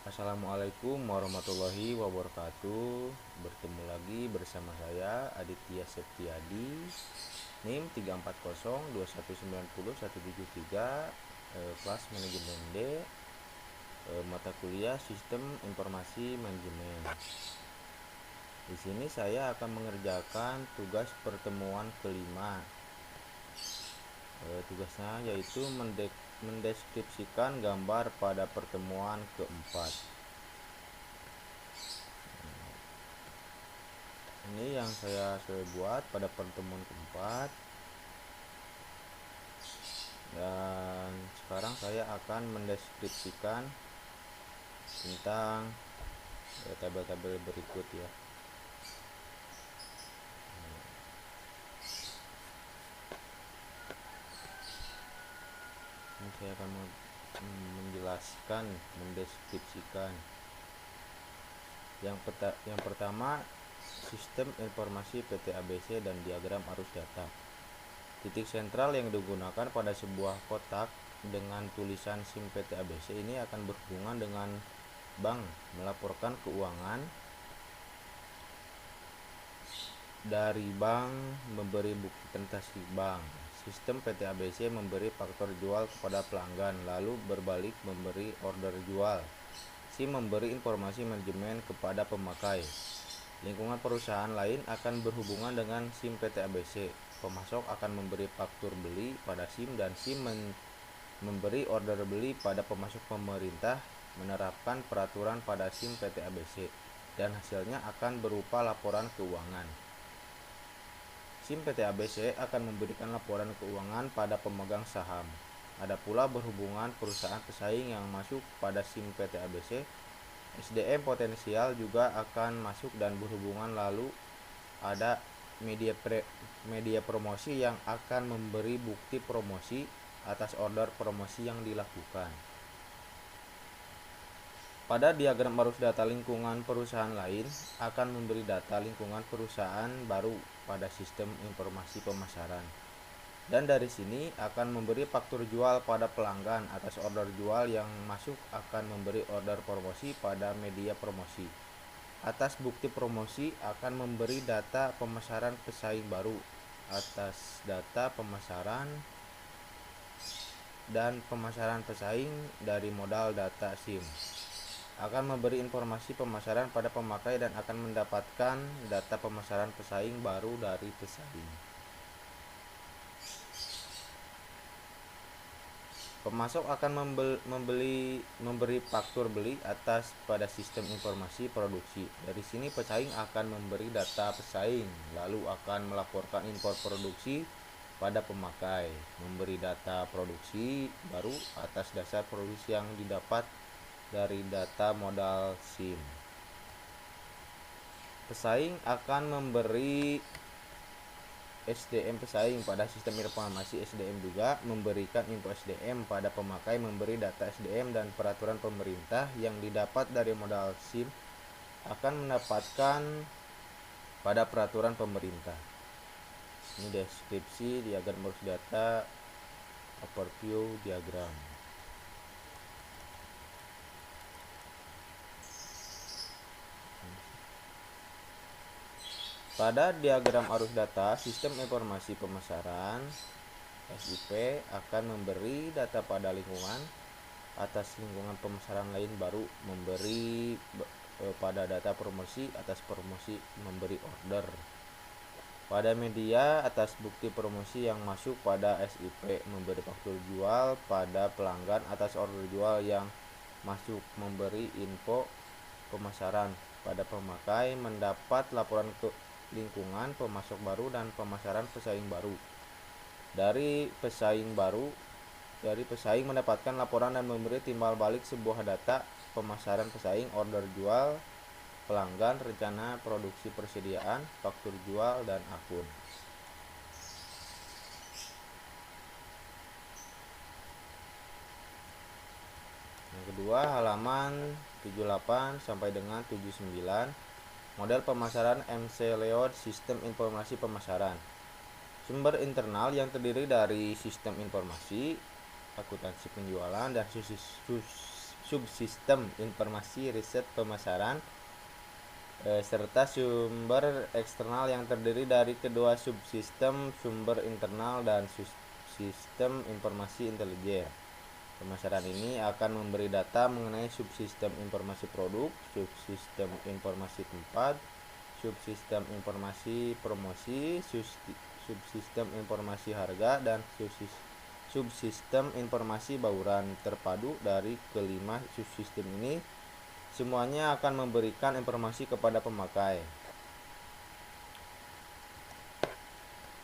Assalamualaikum warahmatullahi wabarakatuh. Bertemu lagi bersama saya Aditya Septiadi, NIM 3402190-173, kelas manajemen D, mata kuliah Sistem Informasi Manajemen. Di sini saya akan mengerjakan tugas pertemuan kelima. Tugasnya yaitu mendeskripsikan gambar pada pertemuan keempat. Ini yang saya buat pada pertemuan keempat, dan sekarang saya akan mendeskripsikan tentang tabel-tabel berikut ya. Ini saya akan menjelaskan, mendeskripsikan. Yang pertama, sistem informasi PT ABC dan diagram arus data. Titik sentral yang digunakan pada sebuah kotak dengan tulisan SIM PT ABC ini akan berhubungan dengan bank melaporkan keuangan, dari bank memberi bukti transaksi bank. Sistem PT ABC memberi faktor jual kepada pelanggan, lalu berbalik memberi order jual. SIM memberi informasi manajemen kepada pemakai. Lingkungan perusahaan lain akan berhubungan dengan SIM PT ABC. Pemasok akan memberi faktur beli pada SIM dan SIM memberi order beli pada pemasok. Pemerintah menerapkan peraturan pada SIM PT ABC dan hasilnya akan berupa laporan keuangan. SIM PT ABC akan memberikan laporan keuangan pada pemegang saham. Ada pula berhubungan perusahaan pesaing yang masuk pada SIM PT ABC. SDM potensial juga akan masuk dan berhubungan, lalu ada media promosi yang akan memberi bukti promosi atas order promosi yang dilakukan. Pada diagram arus data, lingkungan perusahaan lain akan memberi data lingkungan perusahaan baru pada sistem informasi pemasaran. Dan dari sini akan memberi faktur jual pada pelanggan atas order jual yang masuk, akan memberi order promosi pada media promosi. Atas bukti promosi akan memberi data pemasaran pesaing baru. Atas data pemasaran dan pemasaran pesaing dari modal data SIM akan memberi informasi pemasaran pada pemakai dan akan mendapatkan data pemasaran pesaing baru dari pesaing. Pemasok akan memberi faktur beli atas pada sistem informasi produksi. Dari sini pesaing akan memberi data pesaing, lalu akan melaporkan impor produksi pada pemakai, memberi data produksi baru atas dasar produksi yang didapat dari data modal SIM. Pesaing akan memberi SDM pesaing pada sistem informasi. SDM juga memberikan info SDM pada pemakai, memberi data SDM dan peraturan pemerintah yang didapat dari modal SIM akan mendapatkan pada peraturan pemerintah. Ini deskripsi diagram arus data, overview diagram. Pada diagram arus data, sistem informasi pemasaran SIP akan memberi data pada lingkungan. Atas lingkungan pemasaran lain baru memberi pada data promosi. Atas promosi memberi order. Pada media, atas bukti promosi yang masuk pada SIP memberi faktur jual pada pelanggan. Atas order jual yang masuk memberi info pemasaran pada pemakai, mendapat laporan ke lingkungan pemasok baru dan pemasaran pesaing baru. Dari pesaing mendapatkan laporan dan memberi timbal balik sebuah data pemasaran pesaing, order jual pelanggan, rencana produksi persediaan, faktur jual, dan akun. Yang kedua, halaman 78 sampai dengan 79. Model pemasaran MC Layout Sistem Informasi Pemasaran. Sumber internal yang terdiri dari sistem informasi, akuntansi penjualan, dan subsistem informasi riset pemasaran serta sumber eksternal yang terdiri dari kedua subsistem sumber internal dan sistem informasi intelijen. Pemasaran ini akan memberi data mengenai subsistem informasi produk, subsistem informasi tempat, subsistem informasi promosi, subsistem informasi harga, dan subsistem informasi bauran. Terpadu dari kelima subsistem ini, semuanya akan memberikan informasi kepada pemakai.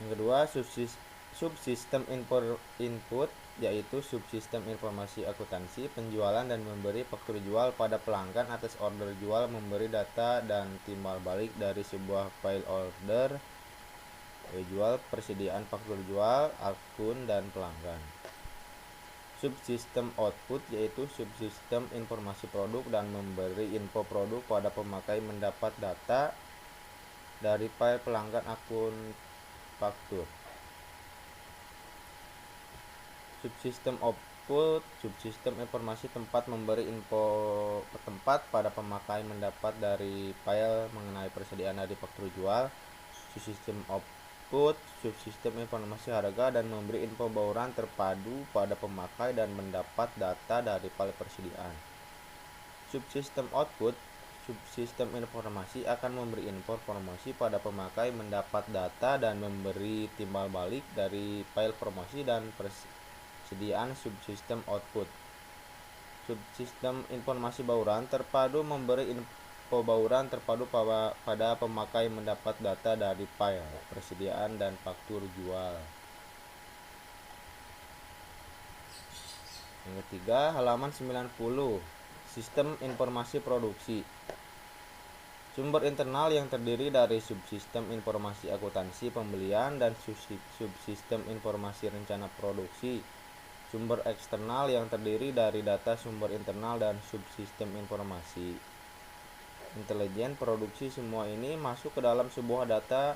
Yang kedua, subsistem input, yaitu subsistem informasi akuntansi, penjualan, dan memberi faktur jual pada pelanggan atas order jual, memberi data dan timbal balik dari sebuah file order jual, persediaan faktur jual, akun, dan pelanggan. Subsistem output, yaitu subsistem informasi produk dan memberi info produk pada pemakai, mendapat data dari file pelanggan, akun, faktur. Subsistem output, subsistem informasi tempat, memberi info tempat pada pemakai, mendapat dari file mengenai persediaan dari faktur jual. Subsistem output, subsistem informasi harga, dan memberi info bauran terpadu pada pemakai dan mendapat data dari file persediaan. Subsistem output, subsistem informasi akan memberi info promosi pada pemakai, mendapat data dan memberi timbal balik dari file promosi dan persediaan. Subsistem output, subsistem informasi bauran terpadu, memberi info bauran terpadu pada pemakai, mendapat data dari file persediaan dan faktur jual. Yang ketiga, halaman 90, sistem informasi produksi. Sumber internal yang terdiri dari subsistem informasi akuntansi pembelian dan subsistem informasi rencana produksi. Sumber eksternal yang terdiri dari data sumber internal dan subsistem informasi intelijen produksi. Semua ini masuk ke dalam sebuah data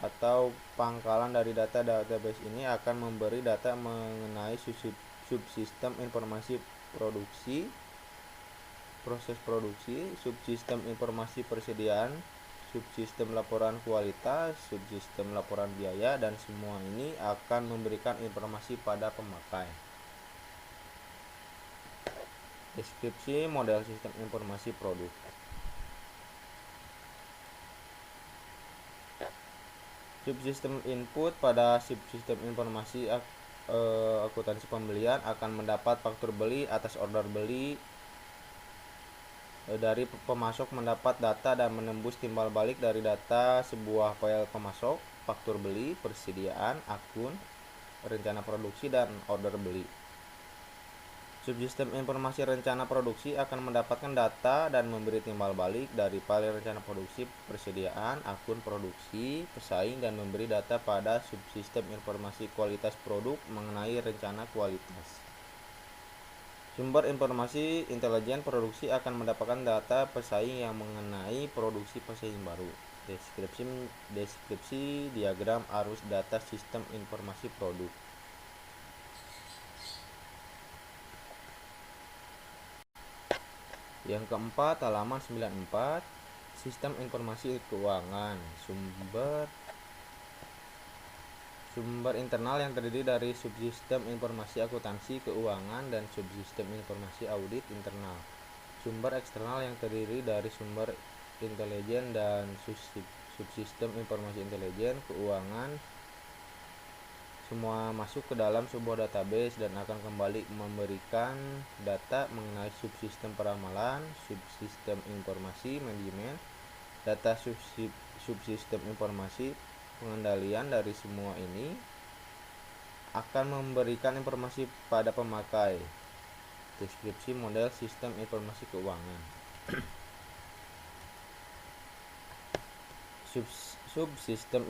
atau pangkalan dari data. Database ini akan memberi data mengenai subsistem informasi produksi, proses produksi, subsistem informasi persediaan, subsistem laporan kualitas, subsistem laporan biaya, dan semua ini akan memberikan informasi pada pemakai. Deskripsi model sistem informasi produk. Subsistem input, pada subsistem informasi akuntansi pembelian akan mendapat faktur beli atas order beli dari pemasok, mendapat data dan menembus timbal balik dari data sebuah file pemasok, faktur beli, persediaan, akun, rencana produksi, dan order beli. Subsistem informasi rencana produksi akan mendapatkan data dan memberi timbal balik dari file rencana produksi, persediaan, akun produksi, pesaing, dan memberi data pada subsistem informasi kualitas produk mengenai rencana kualitas. Sumber informasi intelijen produksi akan mendapatkan data pesaing yang mengenai produksi pesaing baru. Deskripsi diagram arus data sistem informasi produk. Yang keempat, halaman 94, sistem informasi keuangan. Sumber internal yang terdiri dari subsistem informasi akuntansi keuangan dan subsistem informasi audit internal. Sumber eksternal yang terdiri dari sumber intelijen dan subsistem informasi intelijen keuangan. Semua masuk ke dalam sebuah database dan akan kembali memberikan data mengenai subsistem peramalan, subsistem informasi manajemen, data subsistem informasi pengendalian. Dari semua ini akan memberikan informasi pada pemakai. Deskripsi model sistem informasi keuangan. Subsistem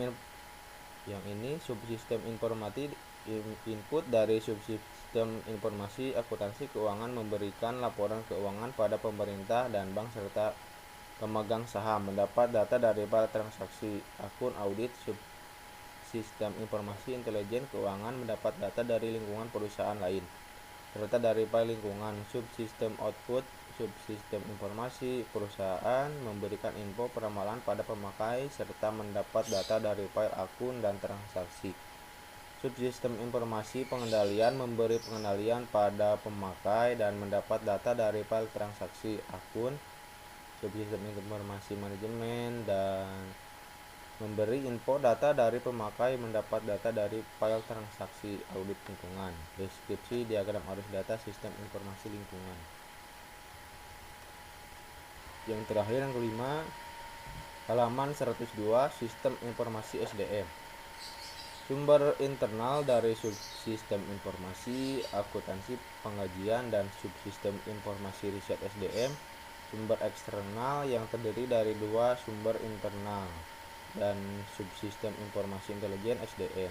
informasi input dari subsistem informasi akuntansi keuangan memberikan laporan keuangan pada pemerintah dan bank serta pemegang saham, mendapat data dari file transaksi. Akun audit. Subsistem informasi intelijen keuangan mendapat data dari lingkungan perusahaan lain. serta dari file lingkungan. Subsistem output, subsistem informasi perusahaan memberikan info peramalan pada pemakai serta mendapat data dari file akun dan transaksi. Subsistem informasi pengendalian memberi pengendalian pada pemakai dan mendapat data dari file transaksi akun. Subsistem informasi manajemen dan memberi info data dari pemakai, mendapat data dari file transaksi audit lingkungan. Deskripsi diagram arus data sistem informasi lingkungan. Yang terakhir, yang kelima, halaman 102, sistem informasi SDM. Sumber internal dari subsistem informasi akuntansi pengkajian dan subsistem informasi riset SDM. Sumber eksternal yang terdiri dari dua sumber internal dan subsistem informasi intelijen SDM.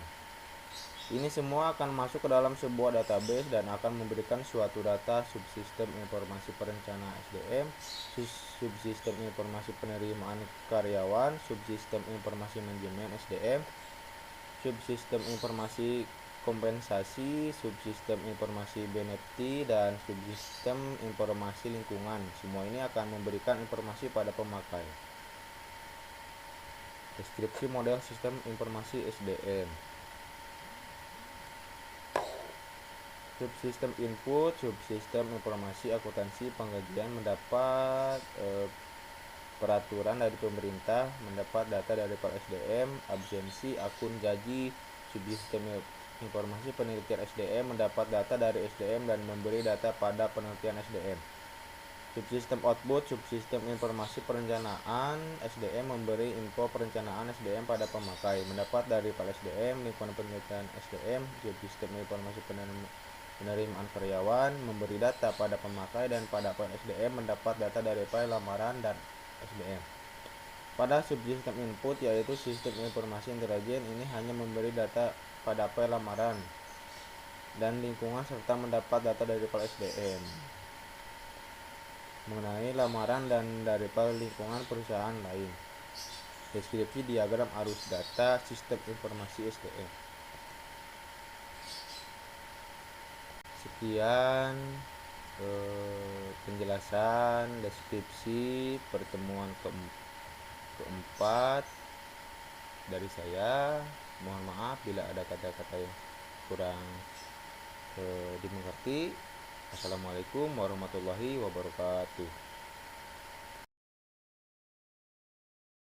Ini semua akan masuk ke dalam sebuah database dan akan memberikan suatu data subsistem informasi perencanaan SDM, subsistem informasi penerimaan karyawan, subsistem informasi manajemen SDM, subsistem informasi kompensasi, subsistem informasi benefit, dan subsistem informasi lingkungan. Semua ini akan memberikan informasi pada pemakai. Deskripsi model sistem informasi SDM. Subsistem input, subsistem informasi akuntansi pengkajian mendapat peraturan dari pemerintah, mendapat data dari Pak SDM, absensi, akun gaji. Subsistem informasi penelitian SDM mendapat data dari SDM dan memberi data pada penelitian SDM. Subsistem output, subsistem informasi perencanaan SDM memberi info perencanaan SDM pada pemakai, mendapat dari Pak SDM, lingkungan penelitian SDM. Subsistem informasi penerimaan karyawan memberi data pada pemakai dan pada Pak SDM mendapat data dari file lamaran dan SDM. Pada subsistem input, yaitu sistem informasi intelijen, ini hanya memberi data pada file lamaran dan lingkungan serta mendapat data dari file SDM mengenai lamaran dan dari file lingkungan perusahaan lain. Deskripsi diagram arus data sistem informasi SDM. Sekian penjelasan deskripsi pertemuan keempat dari saya. Mohon maaf bila ada kata-kata yang kurang dimengerti. Assalamualaikum warahmatullahi wabarakatuh.